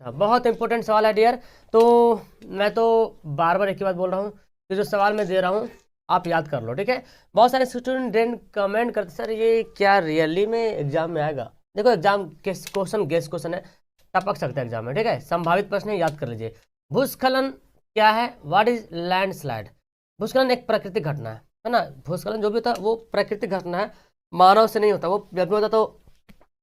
बहुत इंपॉर्टेंट सवाल है डियर। तो मैं तो बार बार एक ही बात बोल रहा हूँ कि जो सवाल मैं दे रहा हूँ आप याद कर लो, ठीक है। बहुत सारे स्टूडेंट कमेंट करते सर ये क्या रियली में एग्जाम में आएगा। देखो एग्जाम क्वेश्चन गेस क्वेश्चन है, टपक सकता है एग्जाम में, ठीक है। संभावित प्रश्न है, याद कर लीजिए। भूस्खलन क्या है? What is landslide? भूस्खलन एक प्राकृतिक घटना है ना। भूस्खलन जो भी होता है वो प्राकृतिक घटना है, मानव से नहीं होता। वो जब भी होता तो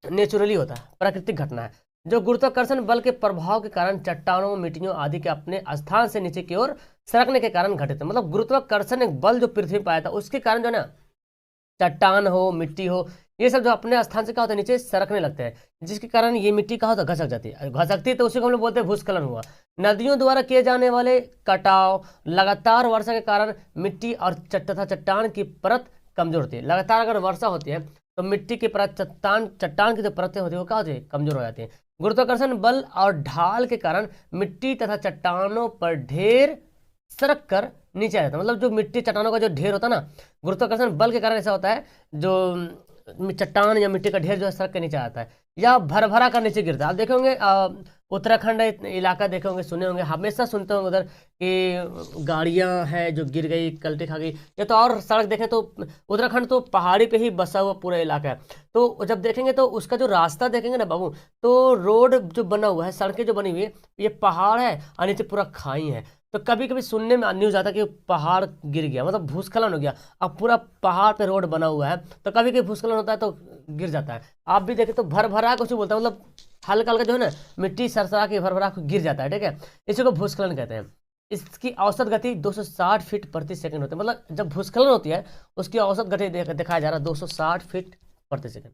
नेचुरली होता है, प्राकृतिक घटना है जो गुरुत्वाकर्षण बल के प्रभाव के कारण चट्टानों, मिट्टियों आदि के अपने स्थान से नीचे की ओर सरकने के कारण घटित है। मतलब गुरुत्वाकर्षण एक बल जो पृथ्वी पर आया था उसके कारण जो है ना, चट्टान हो, मिट्टी हो, ये सब जो अपने स्थान से क्या होता है नीचे सरकने लगते हैं, जिसके कारण ये मिट्टी का होता है घसक जाती है। घसकती है तो उसी को हम लोग बोलते हैं भूस्खलन हुआ। नदियों द्वारा किए जाने वाले कटाव, लगातार वर्षा के कारण मिट्टी और तथा चट्टान की परत कमजोर होती है। लगातार अगर वर्षा होती है तो मिट्टी की परत, चट्टान की जो परतें होती है वो क्या होती है? कमजोर हो जाती है। गुरुत्वाकर्षण बल और ढाल के कारण मिट्टी तथा चट्टानों पर ढेर सरक कर नीचे आ जाता है। मतलब जो मिट्टी चट्टानों का जो ढेर होता है ना, गुरुत्वाकर्षण बल के कारण ऐसा होता है, जो चट्टान या मिट्टी का ढेर जो है सरक के नीचे आता है या भर भरा कर नीचे गिरता है। आप देखे होंगे उत्तराखंड इलाका देखे होंगे, सुने होंगे, हमेशा सुनते होंगे उधर कि गाड़ियां हैं जो गिर गई, कल्टी खा गई। या तो और सड़क देखें तो उत्तराखंड तो पहाड़ी पे ही बसा हुआ पूरा इलाका है। तो जब देखेंगे तो उसका जो रास्ता देखेंगे ना बाबू, तो रोड जो बना हुआ है, सड़कें जो बनी हुई है, ये पहाड़ है और नीचे पूरा खाई है। तो कभी कभी सुनने में न्यूज आता है कि पहाड़ गिर गया, मतलब भूस्खलन हो गया। अब पूरा पहाड़ पे रोड बना हुआ है तो कभी कभी भूस्खलन होता है तो गिर जाता है। आप भी देखें तो भर भरा कुछ बोलता है, मतलब हल्का हल्का जो है ना मिट्टी सरसरा के भर भरा गिर जाता है, ठीक है। इसी को भूस्खलन कहते हैं। इसकी औसत गति 260 फीट प्रति सेकंड होती है। मतलब जब भूस्खलन होती है उसकी औसत गति दिखाया जा रहा है 260 फीट प्रति सेकंड।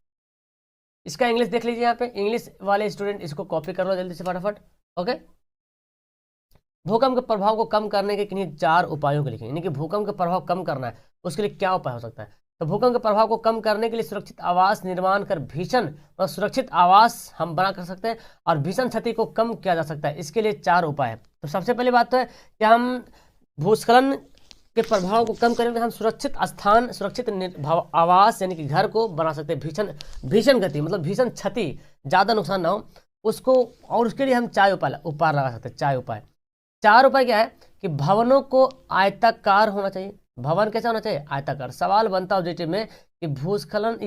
इसका इंग्लिश देख लीजिए, यहाँ पे इंग्लिश वाले स्टूडेंट इसको कॉपी कर लो जल्दी से फटाफट। ओके, भूकंप के प्रभाव को कम करने के किन्हीं 4 उपायों को लिखें। यानी कि भूकंप का प्रभाव कम करना है उसके लिए क्या उपाय हो सकता है। तो भूकंप के प्रभाव को कम करने के लिए सुरक्षित आवास निर्माण कर भीषण और सुरक्षित आवास हम बना कर सकते हैं और भीषण क्षति को कम किया जा सकता है। इसके लिए 4 उपाय है। तो सबसे पहली बात तो है कि हम भूस्खलन के प्रभाव को कम करेंगे, हम सुरक्षित स्थान, सुरक्षित आवास यानी कि घर को बना सकते हैं। भीषण भीषण गति मतलब भीषण क्षति, ज़्यादा नुकसान ना हो उसको, और उसके लिए हम 4 उपाय लगा सकते हैं। 4 उपाय। 4 उपाय क्या है कि भवनों को आयताकार होना चाहिए। भवन कैसा होना चाहिए? आयताकार। सवाल बनता है ऑब्जेक्टिव में कि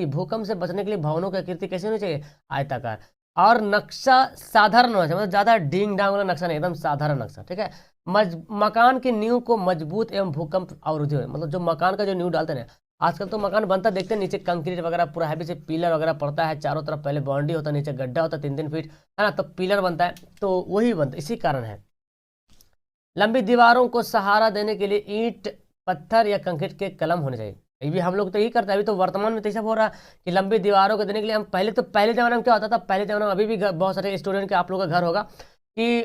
भूकंप से बचने के लिए भवनों की आकृति कैसी होनी चाहिए? आयताकार। और नक्शा साधारण होना चाहिए, मतलब ज्यादा डींग डांग वाला नक्शा नहीं, एकदम साधारण नक्शा, ठीक है। मकान की नींव को मजबूत एवं भूकंप अवरोधी हो, मतलब जो मकान का जो नींव डालते हैं, आजकल तो मकान बनता देखते हैं नीचे कंक्रीट वगैरह पूरा हैवी से पिलर वगैरह पड़ता है, चारों तरफ पहले बाउंड्री होता है, नीचे गड्ढा होता है 3-3 फीट, है ना, तो पिलर बनता है, तो वही बनता इसी कारण है। लंबी दीवारों को सहारा देने के लिए ईंट, पत्थर या कंक्रीट के कलम होने चाहिए। ये भी हम लोग तो यही करते हैं। अभी तो वर्तमान में तो सब हो रहा है कि लंबी दीवारों को देने के लिए हम पहले जमाने में क्या होता था, पहले जमाने में, अभी भी बहुत सारे स्टूडेंट के आप लोगों का घर होगा कि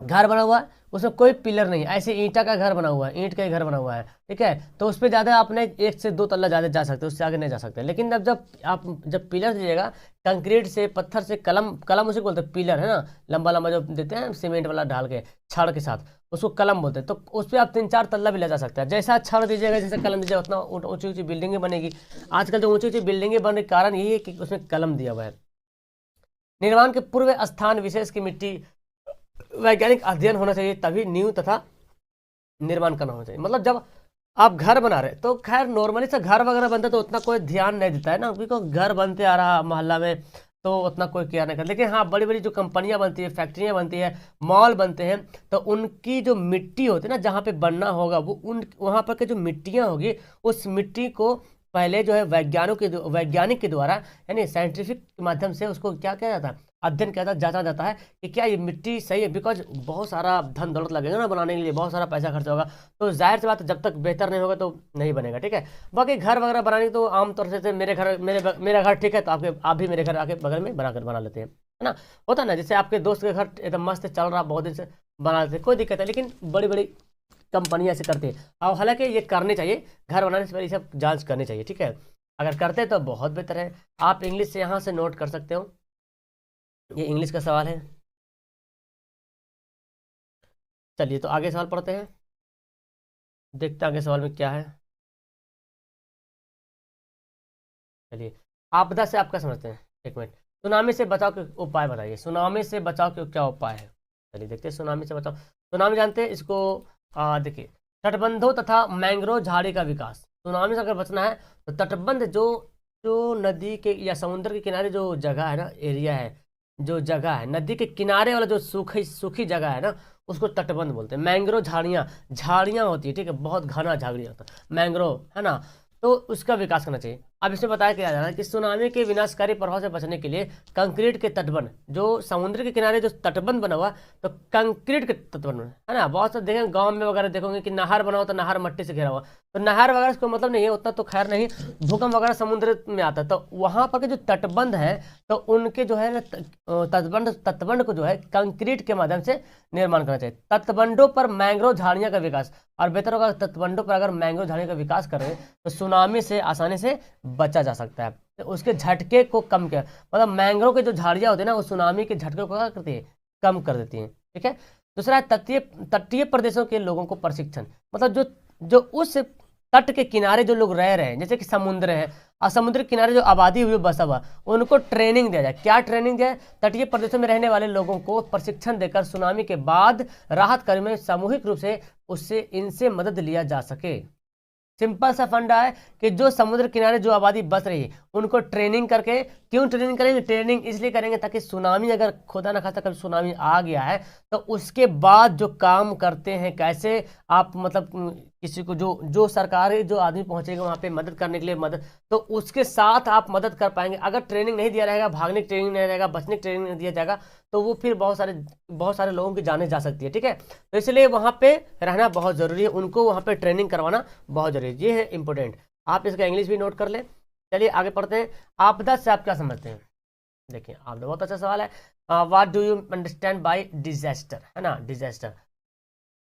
घर बना हुआ है उसमें कोई पिलर नहीं, ऐसे ईंटा का घर बना हुआ है, ईंट का ही घर बना हुआ है, ठीक है। तो उस पर ज़्यादा आपने 1 से 2 तल्ला ज़्यादा जा सकते, उससे आगे नहीं जा सकते। लेकिन जब पिलर दीजिएगा कंक्रीट से, पत्थर से, कलम उसे बोलते हैं, पिलर है ना, लंबा लंबा जो देते हैं सीमेंट वाला ढाल के छड़ के साथ, उसको कलम बोलते हैं। तो उस पर आप 3-4 तल्ला भी ले जा सकते हैं। जैसा छड़ दीजिएगा, जैसे कलम दीजिएगा, उतना ऊंची ऊंची बिल्डिंगें बनेगी। आजकल जो ऊंची ऊंची बिल्डिंगें बनने के कारण यही है कि उसमें कलम दिया हुआ है। निर्माण के पूर्व स्थान विशेष की मिट्टी वैज्ञानिक अध्ययन होना चाहिए, तभी नींव तथा निर्माण करना होना चाहिए। मतलब जब आप घर बना रहे तो खैर नॉर्मली से घर वगैरह बनता तो उतना कोई ध्यान नहीं देता है ना, क्योंकि घर बनते आ रहा मोहल्ला में तो उतना कोई केयर नहीं करता। लेकिन हाँ, बड़ी बड़ी जो कंपनियां बनती है, फैक्ट्रियां बनती है, मॉल बनते हैं, तो उनकी जो मिट्टी होती है ना, जहाँ पे बनना होगा वो उन वहाँ पर के जो मिट्टियाँ होगी, उस मिट्टी को पहले जो है वैज्ञानिक के द्वारा यानी साइंटिफिक के माध्यम से उसको क्या किया जाता है, अध्ययन किया जाता, जांचा जाता है कि क्या ये मिट्टी सही है। बिकॉज बहुत सारा धन दौलत लगेगा ना बनाने के लिए, बहुत सारा पैसा खर्च होगा, तो जाहिर सी बात है जब तक बेहतर नहीं होगा तो नहीं बनेगा, ठीक है। बाकी घर वगैरह बनाने की तो आमतौर से मेरा घर ठीक है तो आप भी मेरे घर आके बगल में बना लेते हैं, है ना। होता है ना, जैसे आपके दोस्त के घर एकदम मस्त चल रहा बहुत दिन से बना लेते हैं, कोई दिक्कत है। लेकिन बड़ी बड़ी कंपनियां ऐसे करती है, और हालांकि ये करने चाहिए, घर बनाने से पहले ये सब जांच करनी चाहिए, ठीक है। अगर करते हैं तो बहुत बेहतर है। आप इंग्लिश से यहाँ से नोट कर सकते हो, ये इंग्लिश का सवाल है। चलिए तो आगे सवाल पढ़ते हैं, देखते हैं आगे सवाल में क्या है। चलिए, आपदा से आप क्या समझते हैं? एक मिनट, सुनामी से बचाव के उपाय बताइए, सुनामी से बचाव के क्या उपाय है। चलिए देखते हैं सुनामी से बचाव। सुनामी जानते हैं इसको, देखिए, तटबंधों तथा मैंग्रोव झाड़ी का विकास। सुनामी से अगर बचना है तो तटबंध, जो जो नदी के या समुद्र के किनारे जो जगह है ना, एरिया है, जो जगह है नदी के किनारे वाला जो सूखी सूखी जगह है ना, उसको तटबंध बोलते हैं। मैंग्रोव झाड़ियाँ, झाड़ियाँ होती है, ठीक है, बहुत घना झाड़ियाँ होता है मैंग्रोव, है ना, तो उसका विकास करना चाहिए। अब इसमें बताया क्या जा रहा है कि सुनामी के विनाशकारी प्रभाव से बचने के लिए कंक्रीट के तटबंध, जो समुद्र के किनारे जो तटबंध बना हुआ, तो कंक्रीट के तटबंध है ना, बहुत से देखेंगे गांव में वगैरह देखोगे कि नहर बना हुआ तो नहर मट्टी से घिरा हुआ, तो नहर वगैरह को मतलब नहीं है उतना, तो खैर नहीं, भूकंप वगैरह समुद्र में आता है, तो वहां पर के जो तटबंध है तो उनके जो है ना तटबंध को जो है कंक्रीट के माध्यम से निर्माण करना चाहिए। तटबंधों पर मैंग्रोव झाड़ियां का विकास, और बेहतर होगा तटबंधों पर अगर मैंग्रोव झाड़ियों का विकास करें तो सुनामी से आसानी से बचा जा सकता है, तो उसके झटके को कम किया, मतलब मैंग्रोव के जो झाड़ियां होती है ना, वो सुनामी के झटके को क्या करती है, कम कर देती है, ठीक है। दूसरा है तटीय प्रदेशों के लोगों को प्रशिक्षण, मतलब जो जो उस तट के किनारे जो लोग रह रहे हैं, जैसे कि समुद्र है और समुद्र के किनारे जो आबादी हुई बसा हुआ, उनको ट्रेनिंग दिया जाए। क्या ट्रेनिंग दिया जाए? तटीय प्रदेशों में रहने वाले लोगों को प्रशिक्षण देकर सुनामी के बाद राहत कार्य में सामूहिक रूप से उससे इनसे मदद लिया जा सके। सिंपल सा फंडा है कि जो समुद्र किनारे जो आबादी बस रही है उनको ट्रेनिंग करके, क्यों ट्रेनिंग करेंगे? ट्रेनिंग इसलिए करेंगे ताकि सुनामी, अगर खुदा ना खास्ता कभी सुनामी आ गया है तो उसके बाद जो काम करते हैं, कैसे आप मतलब किसी को जो जो सरकारी जो आदमी पहुंचेगा वहां पे मदद करने के लिए मदद, तो उसके साथ आप मदद कर पाएंगे। अगर ट्रेनिंग नहीं दिया रहेगा, भागने की ट्रेनिंग नहीं रहेगा, बचने की ट्रेनिंग नहीं दिया जाएगा, तो वो फिर बहुत सारे लोगों की जाने जा सकती है, ठीक है। तो इसलिए वहाँ पे रहना बहुत ज़रूरी है, उनको वहाँ पे ट्रेनिंग करवाना बहुत जरूरी है, ये है इंपॉर्टेंट। आप इसका इंग्लिश भी नोट कर लें। चलिए आगे पढ़ते हैं। आपदा से आप क्या समझते हैं? देखिए आपदा बहुत अच्छा सवाल है। What do you understand by disaster, है ना, डिजास्टर।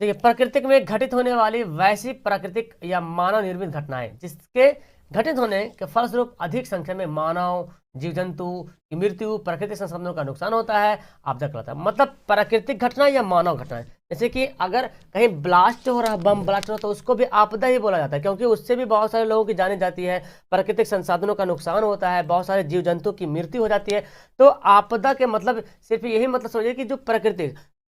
देखिए प्रकृति में घटित होने वाली वैसी प्राकृतिक या मानव निर्मित घटनाएं जिसके घटित होने के फलस्वरूप अधिक संख्या में मानव, जीव जंतु की मृत्यु, प्राकृतिक संसाधनों का नुकसान होता है, आपदा कहलाता है। मतलब प्राकृतिक घटना या मानव घटना, जैसे कि अगर कहीं ब्लास्ट हो रहा है, बम ब्लास्ट हो रहा है, तो उसको भी आपदा ही बोला जाता है, क्योंकि उससे भी बहुत सारे लोगों की जाने जाती है, प्राकृतिक संसाधनों का नुकसान होता है, बहुत सारे जीव जंतु की मृत्यु हो जाती है। तो आपदा के मतलब सिर्फ यही मतलब समझिए कि जो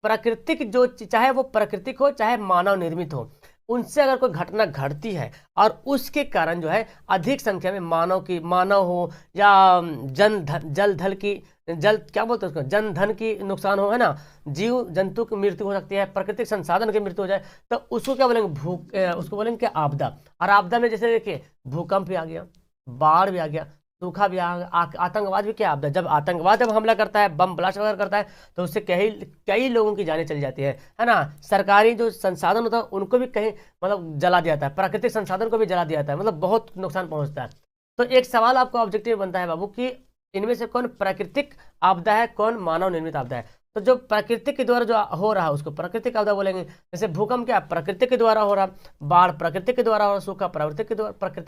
प्राकृतिक जो चाहे वो प्राकृतिक हो चाहे मानव निर्मित हो, उनसे अगर कोई घटना घटती है और उसके कारण जो है अधिक संख्या में मानव हो या जल क्या बोलते हैं उसको, जन धन की नुकसान हो, है ना, जीव जंतु की मृत्यु हो सकती है, प्राकृतिक संसाधन की मृत्यु हो जाए, तो उसको क्या बोलेंगे? उसको बोलेंगे क्या? आपदा। और आपदा में जैसे देखिए भूकंप भी आ गया, बाढ़ भी आ गया, सूखा भी आ गया, आतंकवाद भी क्या आपदा। जब आतंकवाद हमला करता है, बम ब्लास्ट वगैरह करता है, तो उससे कई लोगों की जानें चली जाती है ना। सरकारी जो संसाधन होता है उनको भी कहीं मतलब जला दिया जाता है, प्राकृतिक संसाधन को भी जला दिया जाता है, मतलब बहुत नुकसान पहुंचता है। तो एक सवाल आपका ऑब्जेक्टिव बनता है बाबू कि इनमें से कौन प्राकृतिक आपदा है, कौन मानव निर्मित आपदा है। तो जो प्राकृतिक के द्वारा जो हो रहा है उसको प्राकृतिक आपदा बोलेंगे। जैसे भूकंप क्या प्रकृति के द्वारा हो रहा, बाढ़ प्रकृति के द्वारा हो रहा, सूखा प्रकृति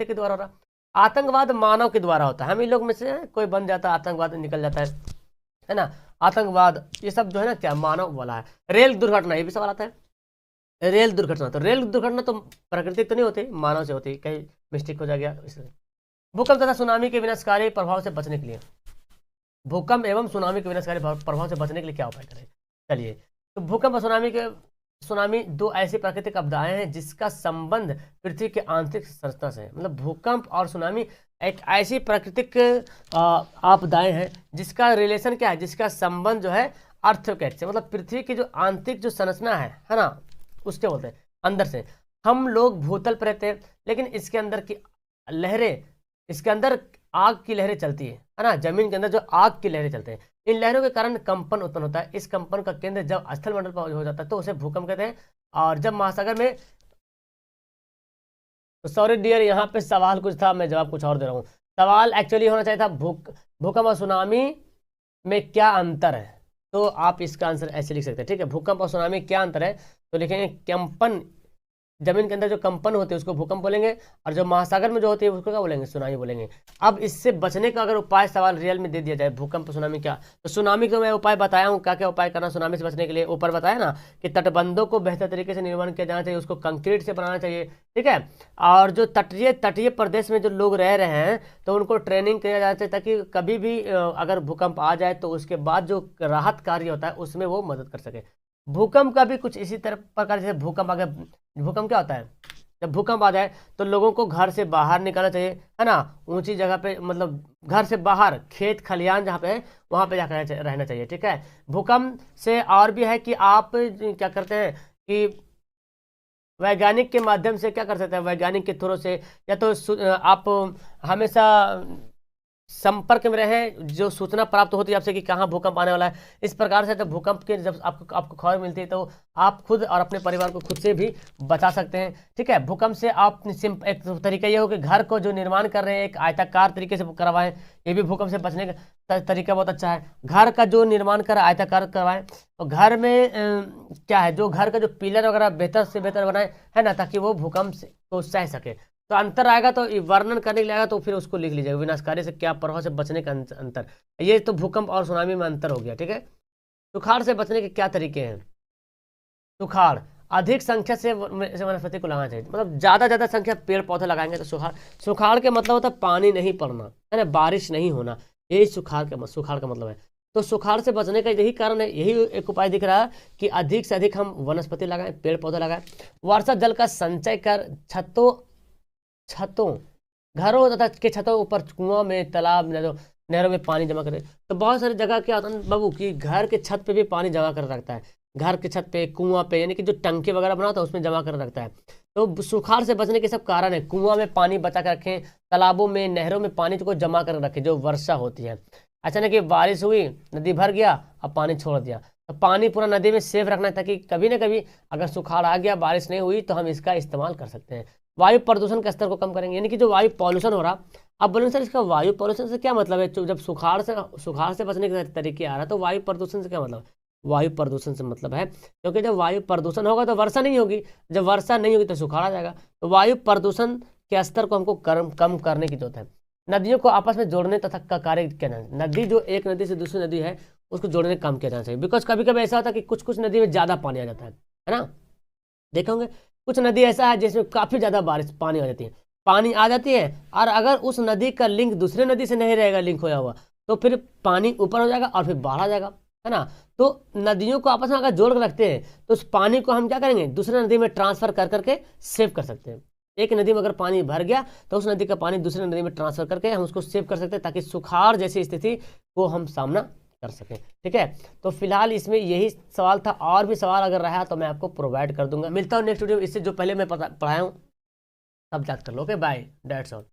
के द्वारा हो रहा, आतंकवाद मानव के द्वारा होता है। हम इन लोग में से कोई बन जाता है, आतंकवाद निकल जाता है ना, आतंकवाद ये सब जो है ना क्या मानव वाला है। रेल दुर्घटना, ये भी सवाल आता है। रेल दुर्घटना, तो रेल दुर्घटना तो प्राकृतिक तो नहीं होती, मानव से होती, कहीं मिस्टेक हो जाएगा इसलिए। भूकंप तथा सुनामी के विनाशकारी प्रभाव से बचने के लिए, भूकंप एवं सुनामी के विनाशकारी प्रभाव से बचने के लिए क्या उपाय करें? चलिए, तो भूकंप और सुनामी दो ऐसी प्राकृतिक आपदाएं हैं जिसका संबंध पृथ्वी के आंतरिक संरचना से है। मतलब भूकंप और सुनामी एक ऐसी प्राकृतिक आपदाएं हैं जिसका रिलेशन क्या है, जिसका संबंध जो है अर्थक्वेक से, मतलब पृथ्वी की जो आंतरिक जो संरचना है ना, उसके बोलते हैं अंदर से। हम लोग भूतल पर रहते हैं लेकिन इसके अंदर की लहरें, इसके अंदर आग की लहरें चलती है ना, जमीन के अंदर जो आग की लहरें चलते हैं, इन लहरों के कारण कंपन उत्पन्न होता है। इस कंपन का केंद्र जब स्थल मंडल पर हो जाता है तो उसे भूकंप कहते हैं। और जब महासागर में, तो सॉरी डियर, यहाँ पे सवाल कुछ था, मैं जवाब कुछ और दे रहा हूँ। सवाल एक्चुअली होना चाहिए था भूकंप और सुनामी में क्या अंतर है, तो आप इसका आंसर ऐसे लिख सकते हैं, ठीक है। भूकंप और सुनामी क्या अंतर है, तो लिखेंगे कंपन जमीन के अंदर जो कंपन होते हैं उसको भूकंप बोलेंगे, और जो महासागर में जो होती है उसको क्या बोलेंगे, सुनामी बोलेंगे। अब इससे बचने का अगर उपाय सवाल रियल में दे दिया जाए, भूकंप सुनामी क्या, तो सुनामी को मैं उपाय बताया हूँ, क्या क्या उपाय करना सुनामी से बचने के लिए। ऊपर बताया ना कि तटबंधों को बेहतर तरीके से निर्माण किया जाना चाहिए, उसको कंक्रीट से बनाना चाहिए, ठीक है। और जो तटीय प्रदेश में जो लोग रह रहे हैं तो उनको ट्रेनिंग किया जाना चाहिए, ताकि कभी भी अगर भूकंप आ जाए तो उसके बाद जो राहत कार्य होता है उसमें वो मदद कर सके। भूकंप का भी कुछ इसी तरह प्रकार, जैसे भूकंप अगर, भूकंप क्या होता है, जब भूकंप आ जाए तो लोगों को घर से बाहर निकलना चाहिए, है ना, ऊंची जगह पे, मतलब घर से बाहर, खेत खलियान जहाँ पे है वहाँ पे जाकर रहना चाहिए, ठीक है। भूकंप से और भी है कि आप क्या करते हैं कि वैज्ञानिक के माध्यम से क्या कर सकते हैं, वैज्ञानिक के थ्रू से, या तो आप हमेशा संपर्क में रहें, जो सूचना प्राप्त होती है आपसे कि कहाँ भूकंप आने वाला है। इस प्रकार से जब भूकंप के जब आपको खबर मिलती है तो आप खुद और अपने परिवार को खुद से भी बचा सकते हैं, ठीक है। भूकंप से आप एक तरीका ये हो कि घर को जो निर्माण कर रहे हैं एक आयताकार तरीके से करवाएं, ये भी भूकंप से बचने का तरीका बहुत अच्छा है। घर का जो निर्माण कर आयताकार करवाएं, तो घर में क्या है, जो घर का जो पिलर वगैरह बेहतर से बेहतर बनाए, है ना, ताकि वो भूकंप को सह सके। तो अंतर आएगा तो वर्णन करने के लिए आएगा तो फिर उसको लिख लीजिएगा, विनाशकारी से क्या प्रभाव से बचने का अंतर। ये तो भूकंप और सुनामी में अंतर हो गया, ठीक है। सुखाड़ से बचने के क्या तरीके हैं। सुखाड़, अधिक संख्या से वनस्पति को लगाना चाहिए, मतलब ज्यादा संख्या पेड़ पौधे लगाएंगे तो सुखाड़ के मतलब होता है पानी नहीं पड़ना, है ना, बारिश नहीं होना, यही सुखाड़ का मतलब है। तो सुखाड़ से बचने का यही कारण है, यही एक उपाय दिख रहा है कि अधिक से अधिक हम वनस्पति लगाएं, पेड़ पौधे लगाएं। वर्षा जल का संचय कर छतों घरों तथा के छतों ऊपर कुआं में, तालाब, नहरों में पानी जमा करे। तो बहुत सारी जगह क्या होता है बाबू कि घर के छत पे भी पानी जमा कर रखता है, घर के छत पे, कुआं पे, यानी कि जो टंकी वगैरह बनाता है उसमें जमा कर रखता है। तो सुखाड़ से बचने के सब कारण है, कुआं में पानी बचा कर रखें, तालाबों में, नहरों में पानी को जमा कर रखें जो वर्षा होती है। अचानक कि बारिश हुई, नदी भर गया, अब पानी छोड़ दिया, तो पानी पूरा नदी में सेफ रखना है, ताकि कभी ना कभी अगर सुखाड़ आ गया, बारिश नहीं हुई, तो हम इसका इस्तेमाल कर सकते हैं। वायु प्रदूषण के स्तर को कम करेंगे, यानी कि जो वायु पॉल्यूशन हो रहा, अब बोलेंगे सर इसका वायु पॉल्यूशन से क्या मतलब है, जब सुखाड़ से बचने के तरीके आ रहा है तो वायु प्रदूषण से क्या मतलब है। वायु प्रदूषण से मतलब है, क्योंकि जब वायु प्रदूषण होगा तो वर्षा नहीं होगी, जब वर्षा नहीं होगी तो सुखाड़ आ जाएगा। तो वायु प्रदूषण के स्तर को हमको कम करने की जरूरत है। नदियों को आपस में जोड़ने तथा का कार्य किया जाना है, नदी जो एक नदी से दूसरी नदी है उसको जोड़ने का काम किया जाना चाहिए। बिकॉज कभी कभी ऐसा होता है कि कुछ नदी में ज्यादा पानी आ जाता है ना, देखोगे कुछ नदी ऐसा है जिसमें काफी ज्यादा बारिश पानी आ जाती है, और अगर उस नदी का लिंक दूसरे नदी से नहीं रहेगा, लिंक होया हुआ, तो फिर पानी ऊपर हो जाएगा और फिर बाढ़ आ जाएगा, है ना। तो नदियों को आपस में अगर जोड़ कर रखते हैं तो उस पानी को हम क्या करेंगे, दूसरे नदी में ट्रांसफर कर करके सेव कर सकते हैं। एक नदी में अगर पानी भर गया तो उस नदी का पानी दूसरे नदी में ट्रांसफर करके हम उसको सेव कर सकते हैं, ताकि सुखाड़ जैसी स्थिति को हम सामना कर सकें, ठीक है। तो फिलहाल इसमें यही सवाल था, और भी सवाल अगर रहा तो मैं आपको प्रोवाइड कर दूंगा। मिलता हूँ नेक्स्ट वीडियो, इससे जो पहले मैं पढ़ाया हूँ सब याद कर लो। Okay bye, that's all.